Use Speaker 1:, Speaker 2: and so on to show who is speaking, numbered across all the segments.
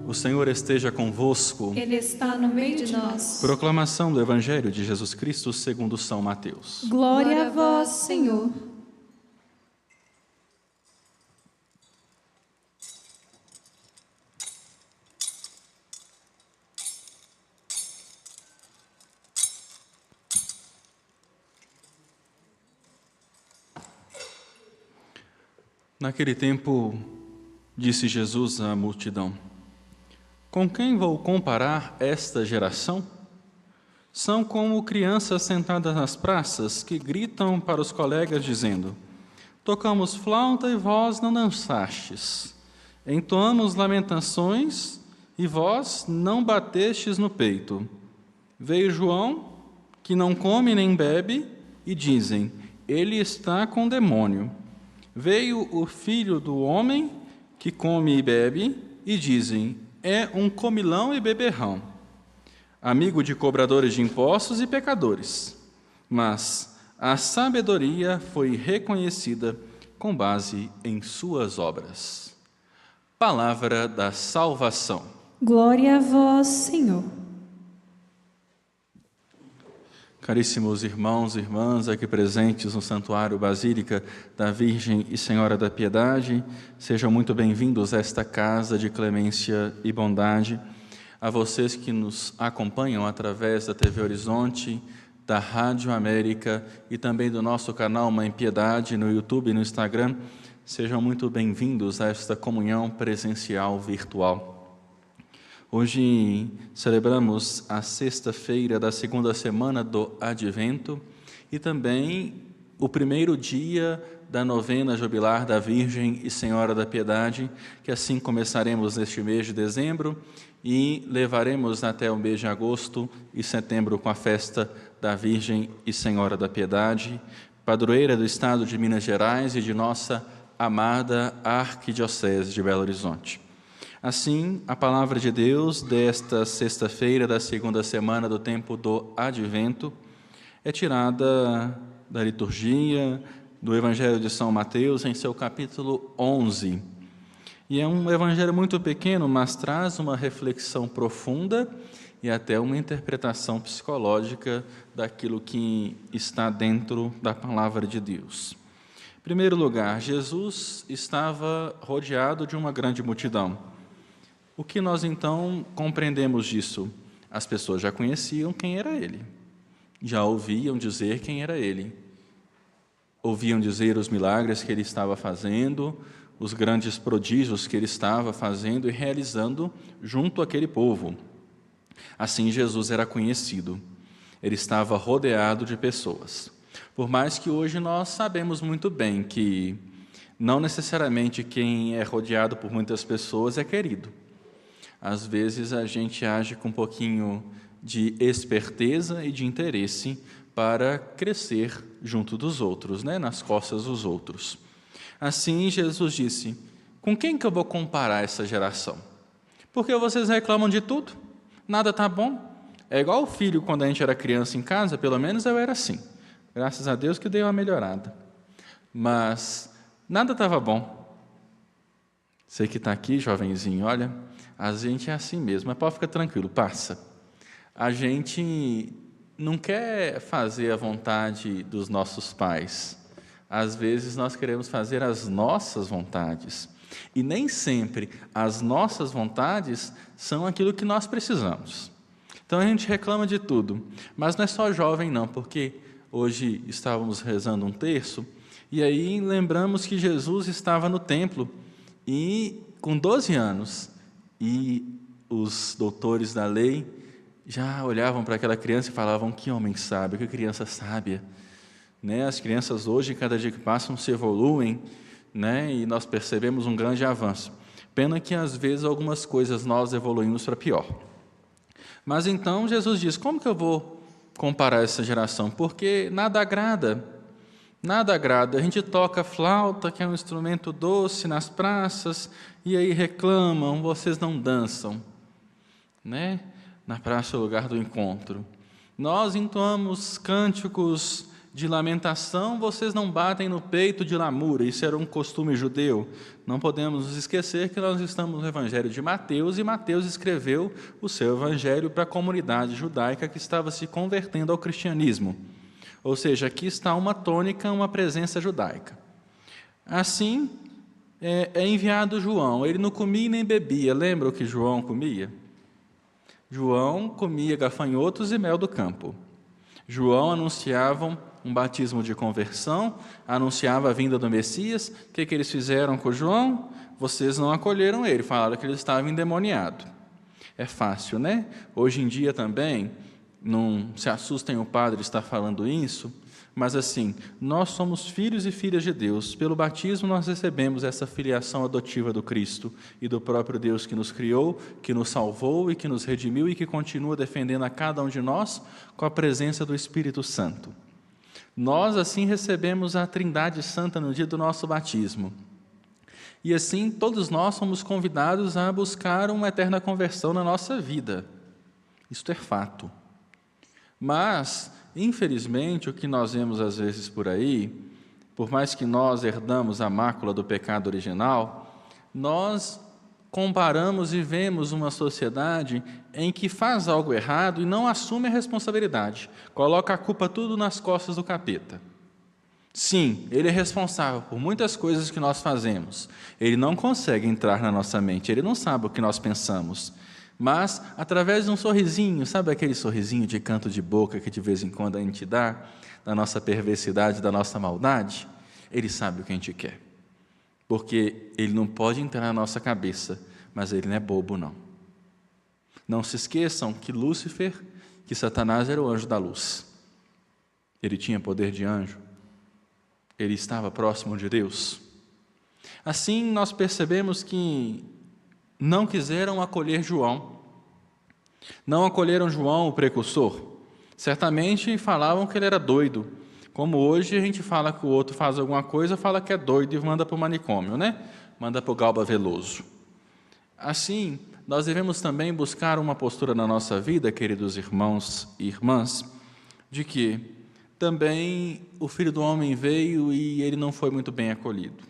Speaker 1: O Senhor esteja convosco.
Speaker 2: Ele está no meio de nós.
Speaker 1: Proclamação do Evangelho de Jesus Cristo segundo São Mateus.
Speaker 2: Glória a vós, Senhor.
Speaker 1: Naquele tempo, disse Jesus à multidão: com quem vou comparar esta geração? São como crianças sentadas nas praças que gritam para os colegas dizendo: tocamos flauta e vós não dançastes. Entoamos lamentações e vós não batestes no peito. Veio João, que não come nem bebe, e dizem: ele está com demônio. Veio o Filho do Homem, que come e bebe, e dizem: é um comilão e beberrão, amigo de cobradores de impostos e pecadores. Mas a sabedoria foi reconhecida com base em suas obras. Palavra da salvação.
Speaker 2: Glória a vós, Senhor.
Speaker 1: Caríssimos irmãos e irmãs aqui presentes no Santuário Basílica da Virgem e Senhora da Piedade, sejam muito bem-vindos a esta casa de clemência e bondade. A vocês que nos acompanham através da TV Horizonte, da Rádio América e também do nosso canal Mãe Piedade no YouTube e no Instagram, sejam muito bem-vindos a esta comunhão presencial virtual. Hoje celebramos a sexta-feira da segunda semana do Advento e também o primeiro dia da novena jubilar da Virgem e Senhora da Piedade, que assim começaremos neste mês de dezembro e levaremos até o mês de agosto e setembro com a festa da Virgem e Senhora da Piedade, padroeira do estado de Minas Gerais e de nossa amada Arquidiocese de Belo Horizonte. Assim, a palavra de Deus desta sexta-feira da segunda semana do tempo do Advento é tirada da liturgia do Evangelho de São Mateus em seu capítulo 11. E é um evangelho muito pequeno, mas traz uma reflexão profunda e até uma interpretação psicológica daquilo que está dentro da palavra de Deus. Em primeiro lugar, Jesus estava rodeado de uma grande multidão. O que nós então compreendemos disso? As pessoas já conheciam quem era ele, já ouviam dizer quem era ele, ouviam dizer os milagres que ele estava fazendo, os grandes prodígios que ele estava fazendo e realizando junto àquele povo. Assim Jesus era conhecido, ele estava rodeado de pessoas. Por mais que hoje nós sabemos muito bem que não necessariamente quem é rodeado por muitas pessoas é querido. Às vezes a gente age com um pouquinho de esperteza e de interesse para crescer junto dos outros, nas costas dos outros. Assim, Jesus disse: com quem que eu vou comparar essa geração? Porque vocês reclamam de tudo, nada está bom. É igual o filho quando a gente era criança em casa, pelo menos eu era assim. Graças a Deus que dei uma melhorada. Mas nada estava bom. Você que está aqui, jovenzinho, olha, a gente é assim mesmo, mas pode ficar tranquilo, passa. A gente não quer fazer a vontade dos nossos pais. Às vezes nós queremos fazer as nossas vontades. E nem sempre as nossas vontades são aquilo que nós precisamos. Então a gente reclama de tudo, mas não é só jovem não, porque hoje estávamos rezando um terço, e aí lembramos que Jesus estava no templo, e com 12 anos, e os doutores da lei já olhavam para aquela criança e falavam: que homem sábio, que criança sábia. As crianças hoje, cada dia que passam, se evoluem, e nós percebemos um grande avanço. Pena que às vezes algumas coisas nós evoluímos para pior. Mas então Jesus diz: como que eu vou comparar essa geração? Porque nada agrada. Nada agrada. A gente toca flauta, que é um instrumento doce, nas praças, e aí reclamam: vocês não dançam, Na praça é o lugar do encontro. Nós entoamos cânticos de lamentação, vocês não batem no peito de lamúria. Isso era um costume judeu. Não podemos nos esquecer que nós estamos no Evangelho de Mateus, e Mateus escreveu o seu Evangelho para a comunidade judaica que estava se convertendo ao cristianismo. Ou seja, aqui está uma tônica, uma presença judaica. Assim, é enviado João. Ele não comia nem bebia. Lembra o que João comia? João comia gafanhotos e mel do campo. João anunciava um batismo de conversão, anunciava a vinda do Messias. O que eles fizeram com João? Vocês não acolheram ele, falaram que ele estava endemoniado. É fácil, né? Hoje em dia também, não se assustem o padre estar falando isso, mas assim, nós somos filhos e filhas de Deus. Pelo batismo nós recebemos essa filiação adotiva do Cristo e do próprio Deus que nos criou, que nos salvou e que nos redimiu e que continua defendendo a cada um de nós com a presença do Espírito Santo. Nós assim recebemos a Trindade Santa no dia do nosso batismo. E assim todos nós somos convidados a buscar uma eterna conversão na nossa vida. Isto é fato. Mas, infelizmente, o que nós vemos às vezes por aí, por mais que nós herdamos a mácula do pecado original, nós comparamos e vemos uma sociedade em que faz algo errado e não assume a responsabilidade, coloca a culpa tudo nas costas do capeta. Sim, ele é responsável por muitas coisas que nós fazemos. Ele não consegue entrar na nossa mente, ele não sabe o que nós pensamos. Mas, através de um sorrisinho, sabe aquele sorrisinho de canto de boca que de vez em quando a gente dá, da nossa perversidade, da nossa maldade, ele sabe o que a gente quer. Porque ele não pode entrar na nossa cabeça, mas ele não é bobo, não. Não se esqueçam que Lúcifer, que Satanás era o anjo da luz. Ele tinha poder de anjo. Ele estava próximo de Deus. Assim, nós percebemos que não quiseram acolher João. Não acolheram João, o precursor. Certamente falavam que ele era doido. Como hoje a gente fala que o outro faz alguma coisa, fala que é doido e manda para o manicômio, né? Manda para o Galba Veloso. Assim, nós devemos também buscar uma postura na nossa vida, queridos irmãos e irmãs, de que também o Filho do Homem veio e ele não foi muito bem acolhido.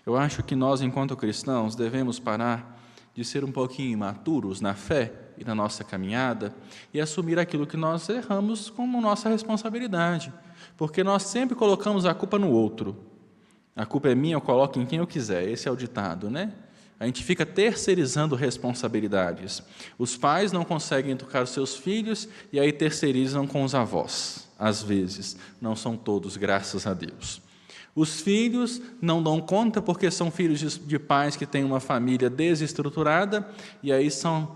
Speaker 1: Eu acho que nós, enquanto cristãos, devemos parar de ser um pouquinho imaturos na fé e na nossa caminhada e assumir aquilo que nós erramos como nossa responsabilidade, porque nós sempre colocamos a culpa no outro. A culpa é minha, eu coloco em quem eu quiser, esse é o ditado, né? A gente fica terceirizando responsabilidades. Os pais não conseguem educar os seus filhos e aí terceirizam com os avós, às vezes, não são todos, graças a Deus. Os filhos não dão conta porque são filhos de pais que têm uma família desestruturada e aí são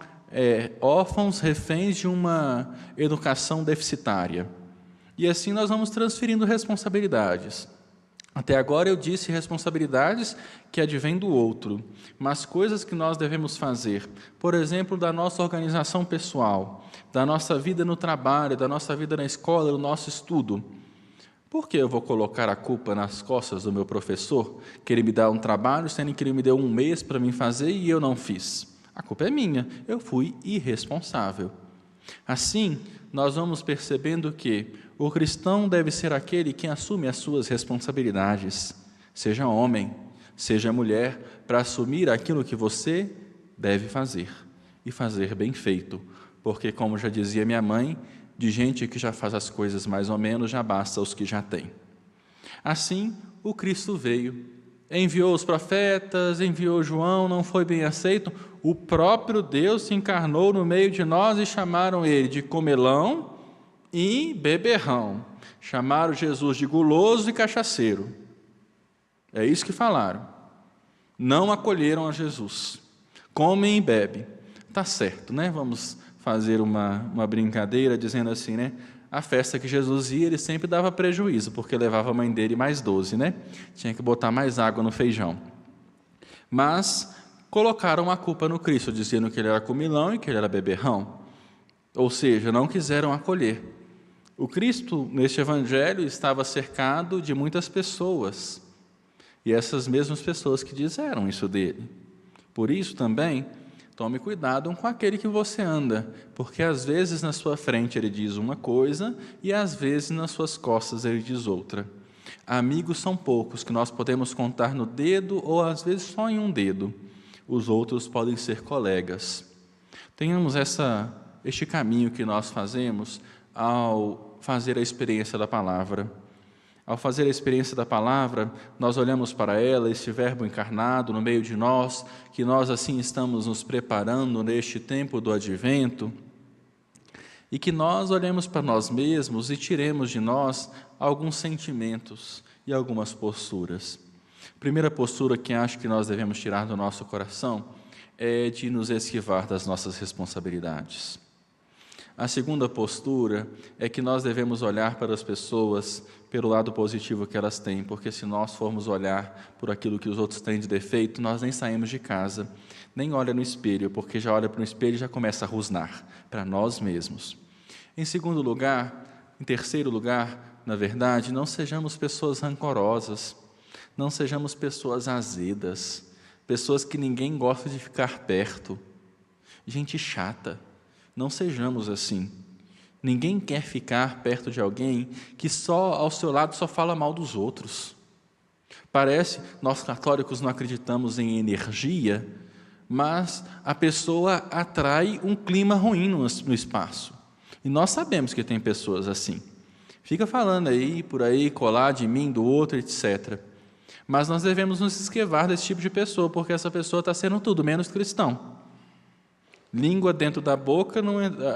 Speaker 1: órfãos, reféns de uma educação deficitária. E assim nós vamos transferindo responsabilidades. Até agora eu disse responsabilidades que advêm do outro, mas coisas que nós devemos fazer, por exemplo, da nossa organização pessoal, da nossa vida no trabalho, da nossa vida na escola, do nosso estudo. Por que eu vou colocar a culpa nas costas do meu professor, que ele me dá um trabalho, sendo que ele me deu um mês para mim fazer e eu não fiz? A culpa é minha, eu fui irresponsável. Assim, nós vamos percebendo que o cristão deve ser aquele que assume as suas responsabilidades, seja homem, seja mulher, para assumir aquilo que você deve fazer, e fazer bem feito, porque, como já dizia minha mãe, de gente que já faz as coisas mais ou menos, já basta os que já têm. Assim, o Cristo veio, enviou os profetas, enviou João, não foi bem aceito, o próprio Deus se encarnou no meio de nós e chamaram ele de comelão e beberrão. Chamaram Jesus de guloso e cachaceiro. É isso que falaram. Não acolheram a Jesus. Comem e bebem. Tá certo, né? Vamos fazer uma brincadeira dizendo assim, né? A festa que Jesus ia, ele sempre dava prejuízo, porque levava a mãe dele mais 12, né? Tinha que botar mais água no feijão. Mas colocaram a culpa no Cristo, dizendo que ele era comilão e que ele era beberrão. Ou seja, não quiseram acolher. O Cristo, neste evangelho, estava cercado de muitas pessoas. E essas mesmas pessoas que disseram isso dele. Por isso também, Tome cuidado com aquele que você anda, porque às vezes na sua frente ele diz uma coisa e às vezes nas suas costas ele diz outra. Amigos são poucos, que nós podemos contar no dedo ou às vezes só em um dedo. Os outros podem ser colegas. Tenhamos este caminho que nós fazemos ao fazer a experiência da palavra. Ao fazer a experiência da palavra, nós olhamos para ela, este verbo encarnado no meio de nós, que nós assim estamos nos preparando neste tempo do advento, e que nós olhemos para nós mesmos e tiremos de nós alguns sentimentos e algumas posturas. A primeira postura que acho que nós devemos tirar do nosso coração é de nos esquivar das nossas responsabilidades. A segunda postura é que nós devemos olhar para as pessoas pelo lado positivo que elas têm, porque se nós formos olhar por aquilo que os outros têm de defeito, nós nem saímos de casa, nem olha no espelho, porque já olha para o espelho e já começa a rosnar para nós mesmos. Em terceiro lugar, na verdade, não sejamos pessoas rancorosas, não sejamos pessoas azedas, pessoas que ninguém gosta de ficar perto, gente chata. Não sejamos assim. Ninguém quer ficar perto de alguém que só ao seu lado só fala mal dos outros. Parece, nós católicos não acreditamos em energia, mas a pessoa atrai um clima ruim no espaço. E nós sabemos que tem pessoas assim. Fica falando aí, por aí, colar de mim, do outro, etc. Mas nós devemos nos esquivar desse tipo de pessoa, porque essa pessoa está sendo tudo menos cristão. Língua dentro da boca,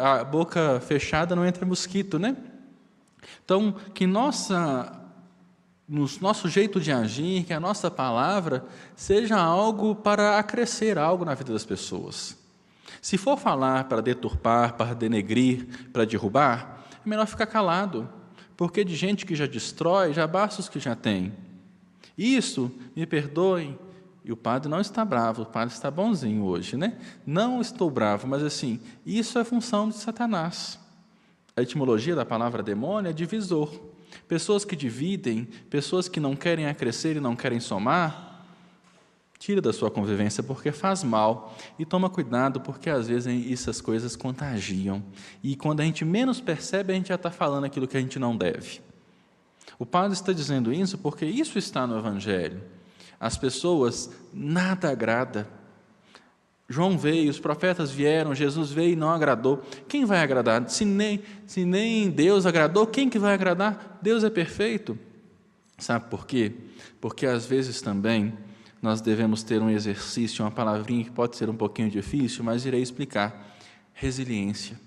Speaker 1: a boca fechada não entra mosquito, né? Então, que no nosso jeito de agir, que a nossa palavra seja algo para acrescer algo na vida das pessoas. Se for falar para deturpar, para denegrir, para derrubar, é melhor ficar calado, porque de gente que já destrói, já basta os que já tem. Isso, me perdoem, e o padre não está bravo, o padre está bonzinho hoje, né? Não estou bravo, mas assim, isso é função de Satanás. A etimologia da palavra demônio é divisor. Pessoas que dividem, pessoas que não querem acrescer e não querem somar, tira da sua convivência porque faz mal. E toma cuidado porque às vezes essas coisas contagiam. E quando a gente menos percebe, a gente já está falando aquilo que a gente não deve. O padre está dizendo isso porque isso está no Evangelho. As pessoas nada agrada. João veio, os profetas vieram, Jesus veio e não agradou. Quem vai agradar? Se nem Deus agradou, quem que vai agradar? Deus é perfeito. Sabe por quê? Porque às vezes também nós devemos ter um exercício, uma palavrinha que pode ser um pouquinho difícil, mas irei explicar. Resiliência.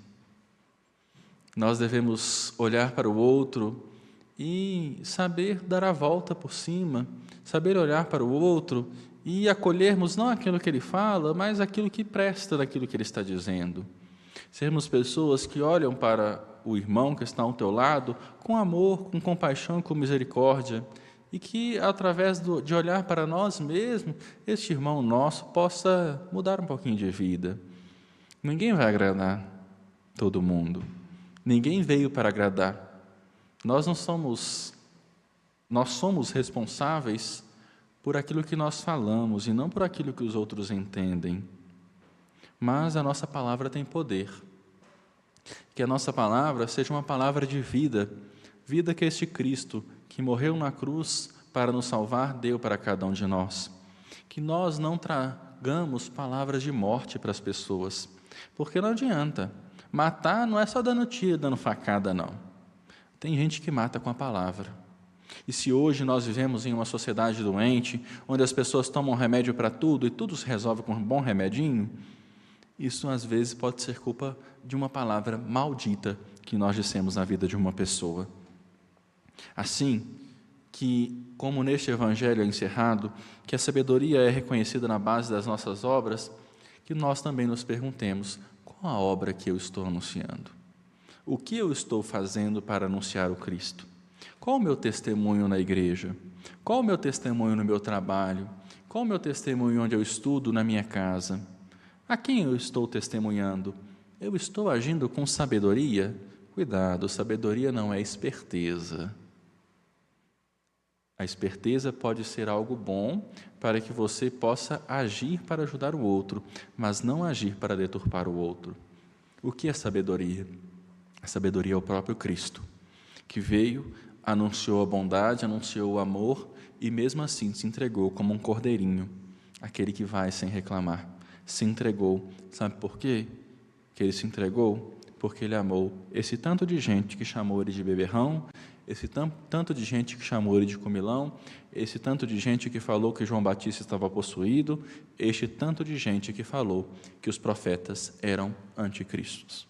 Speaker 1: Nós devemos olhar para o outro e saber dar a volta por cima, saber olhar para o outro e acolhermos não aquilo que ele fala, mas aquilo que presta daquilo que ele está dizendo. Sermos pessoas que olham para o irmão que está ao teu lado com amor, com compaixão e com misericórdia, e que, através de olhar para nós mesmos, este irmão nosso possa mudar um pouquinho de vida. Ninguém vai agradar todo mundo. Ninguém veio para agradar. Nós somos responsáveis por aquilo que nós falamos e não por aquilo que os outros entendem. Mas a nossa palavra tem poder. Que a nossa palavra seja uma palavra de vida, vida que este Cristo, que morreu na cruz para nos salvar, deu para cada um de nós. Que nós não tragamos palavras de morte para as pessoas, porque não adianta. Matar não é só dando tiro, dando facada, não. Tem gente que mata com a palavra. E se hoje nós vivemos em uma sociedade doente, onde as pessoas tomam remédio para tudo e tudo se resolve com um bom remedinho, isso às vezes pode ser culpa de uma palavra maldita que nós dissemos na vida de uma pessoa. Assim, que como neste Evangelho é encerrado, que a sabedoria é reconhecida na base das nossas obras, que nós também nos perguntemos, qual a obra que eu estou anunciando? O que eu estou fazendo para anunciar o Cristo? Qual o meu testemunho na igreja? Qual o meu testemunho no meu trabalho? Qual o meu testemunho onde eu estudo na minha casa? A quem eu estou testemunhando? Eu estou agindo com sabedoria? Cuidado, sabedoria não é esperteza. A esperteza pode ser algo bom para que você possa agir para ajudar o outro, mas não agir para deturpar o outro. O que é sabedoria? A sabedoria é o próprio Cristo, que veio, anunciou a bondade, anunciou o amor e mesmo assim se entregou como um cordeirinho, aquele que vai sem reclamar. Se entregou. Sabe por quê que ele se entregou? Porque ele amou esse tanto de gente que chamou ele de beberrão, esse tanto de gente que chamou ele de comilão, esse tanto de gente que falou que João Batista estava possuído, este tanto de gente que falou que os profetas eram anticristos.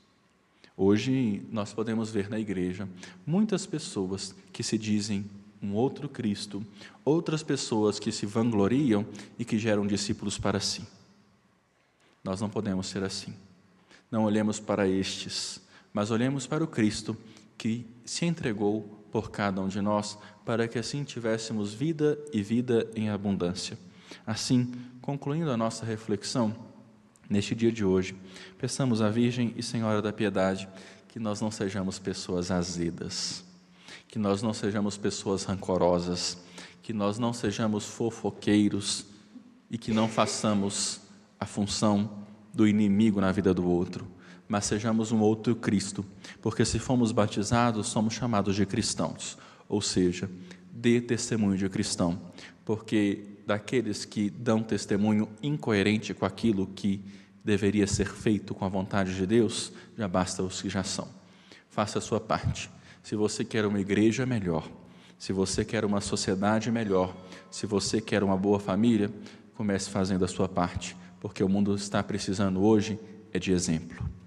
Speaker 1: Hoje nós podemos ver na igreja muitas pessoas que se dizem um outro Cristo, outras pessoas que se vangloriam e que geram discípulos para si. Nós não podemos ser assim. Não olhemos para estes, mas olhemos para o Cristo que se entregou por cada um de nós, para que assim tivéssemos vida e vida em abundância. Assim, concluindo a nossa reflexão, neste dia de hoje, peçamos à Virgem e Senhora da Piedade que nós não sejamos pessoas azedas, que nós não sejamos pessoas rancorosas, que nós não sejamos fofoqueiros e que não façamos a função do inimigo na vida do outro, mas sejamos um outro Cristo, porque se fomos batizados, somos chamados de cristãos, ou seja, dê testemunho de cristão, porque daqueles que dão testemunho incoerente com aquilo que deveria ser feito com a vontade de Deus, já basta os que já são. Faça a sua parte. Se você quer uma igreja melhor, se você quer uma sociedade melhor, se você quer uma boa família, comece fazendo a sua parte, porque o mundo está precisando hoje de exemplo.